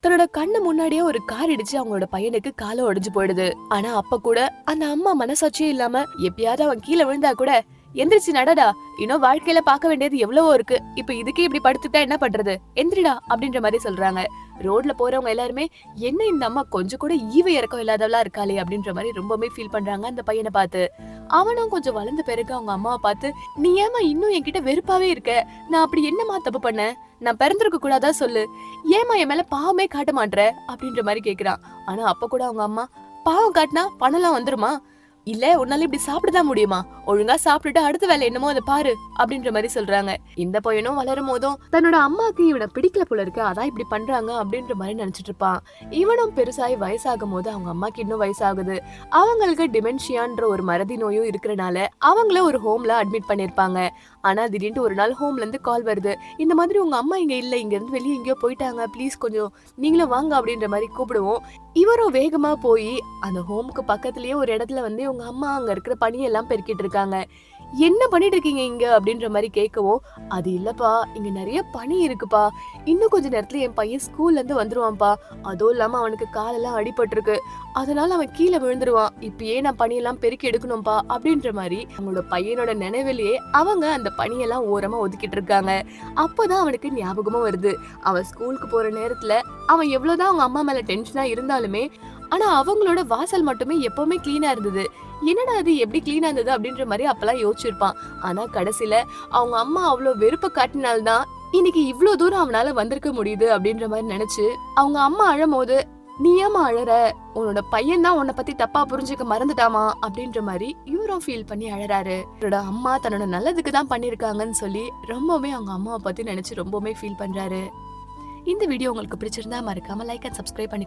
தன்னோட கண்ணு முன்னாடியே ஒரு கார் இடிச்சு அவங்களோட பையனுக்கு கால உடைஞ்சு போயிடுது. ஆனா அப்ப கூட அந்த அம்மா மனசாட்சியே இல்லாம எப்பயாவது அவன் கீழே விழுந்தா கூட எந்திரிச்சு நடடா, இன்னும் வாழ்க்கையில பார்க்க வேண்டியது எவ்வளவோ இருக்கு, இப்ப இதுக்கே இப்படி படுத்துட்டா என்ன பண்றது, எந்திரிடா அப்படின்ற மாதிரி சொல்றாங்க. ரோட்ல போறவங்க எல்லாருமே என்ன இந்த அம்மா கொஞ்சம் கூட ஈவு இறக்கம் இல்லாதவளா இருக்காளே அப்படின்ற மாதிரி ரொம்பவே ஃபீல் பண்றாங்க அந்த பையனை பார்த்து. அவனும் கொஞ்சம் வளர்ந்த பிறகு அவங்க அம்மாவை பார்த்து, நீ ஏமா இன்னும் என்கிட்ட வெறுப்பாவே இருக்க, நான் அப்படி என்னமா தப்பு பண்ணேன், நான் பிறந்திருக்க கூடாதா சொல்லு, ஏமா என் மேல பாவமே காட்ட மாட்ற அப்படின்ற மாதிரி கேக்குறான். ஆனா அப்ப கூட அவங்க அம்மா, பாவம் காட்டினா பணம்லாம் வந்துருமா, இல்ல உன்னால இப்படி சாப்பிடதான் முடியுமா, ஒழுங்கா சாப்பிட்டுட்டு அடுத்த வேலை என்னமோ அதை பாரு அப்படின்ற மாதிரி சொல்றாங்க. இந்த பையனும் வளரும் போதும் தன்னோட அம்மாக்கு இவனை பிடிக்கல போல இருக்கு, அதான் இப்படி பண்றாங்க அப்படின்ற மாதிரி நினைச்சிட்டு இருப்பான். இவனும் பெருசாகி வயசாகும் போது அவங்க அம்மாக்கு இன்னும் வயசாகுது. அவங்களுக்கு டிமென்ஷியான்ற ஒரு மறதி நோயும் இருக்கிறனால அவங்கள ஒரு ஹோம்ல அட்மிட் பண்ணிருப்பாங்க. ஆனா திடீர்னு ஒரு நாள் ஹோம்ல இருந்து கால் வருது, இந்த மாதிரி உங்க அம்மா இங்க இல்ல, இங்க இருந்து வெளியே எங்கேயோ போயிட்டாங்க, ப்ளீஸ் கொஞ்சம் நீங்களும் வாங்க அப்படின்ற மாதிரி கூப்பிடுவோம். இவரும் வேகமா போய் அந்த ஹோமுக்கு பக்கத்துலயே ஒரு இடத்துல வந்து உங்க அம்மா அங்க இருக்கிற பணியெல்லாம் பெருக்கிட்டு இருக்காங்க. என்ன பண்ணிட்டு இருக்கீங்க இங்க அப்படின்ற மாதிரி கேட்கவும், அது இல்லப்பா இங்க நிறைய பனி இருக்குப்பா, இன்னும் கொஞ்ச நேரத்துல என் பையன் ஸ்கூல்ல இருந்து வந்துருவான்ப்பா, அதுவும் இல்லாம அவனுக்கு காலெல்லாம் அடிபட்டிருக்கு, அதனால அவன் கீழே விழுந்துருவான், இப்பயே நான் பனியெல்லாம் பெருக்கி எடுக்கணும்பா அப்படின்ற மாதிரி அவங்களோட பையனோட நினைவிலேயே அவங்க அந்த பனியெல்லாம் ஓரமா ஒதுக்கிட்டு இருக்காங்க. அப்போதான் அவனுக்கு ஞாபகமும் வருது, அவன் ஸ்கூலுக்கு போற நேரத்துல அவன் எவ்வளவுதான் அவங்க அம்மா மேல டென்ஷனா இருந்தாலுமே ஆனா அவங்களோட வாசல் மட்டுமே எப்பவுமே கிளீனா இருந்தது, என்னடா அது எப்படி கிளீனா இருந்தது அப்படின்ற மாதிரி அப்பெல்லாம் யோசிச்சிருப்பான். ஆனா கடைசியில அவங்க அம்மா அவ்வளவு வெறுப்ப காட்டினால்தான் இன்னைக்கு இவ்வளவு தூரம் அவனால வந்திருக்க முடியுது அப்படின்ற மாதிரி நினைச்சு அவங்க அம்மா அழும் போது, நீ ஏமா அழற, உன்னோட பையன் தான் உன்னை பத்தி தப்பா புரிஞ்சுக்க மறந்துட்டாமா அப்படின்ற மாதிரி இவரும் ஃபீல் பண்ணி அழறாரு. இவரோட அம்மா தன்னோட நல்லதுக்கு தான் பண்ணிருக்காங்கன்னு சொல்லி ரொம்பவே அவங்க அம்மாவை பத்தி நினைச்சு ரொம்பவே ஃபீல் பண்றாரு. இந்த வீடியோ உங்களுக்கு பிடிச்சிருந்தா மறக்காம லைக் அண்ட் சப்ஸ்கிரைப் பண்ணிக்கோ.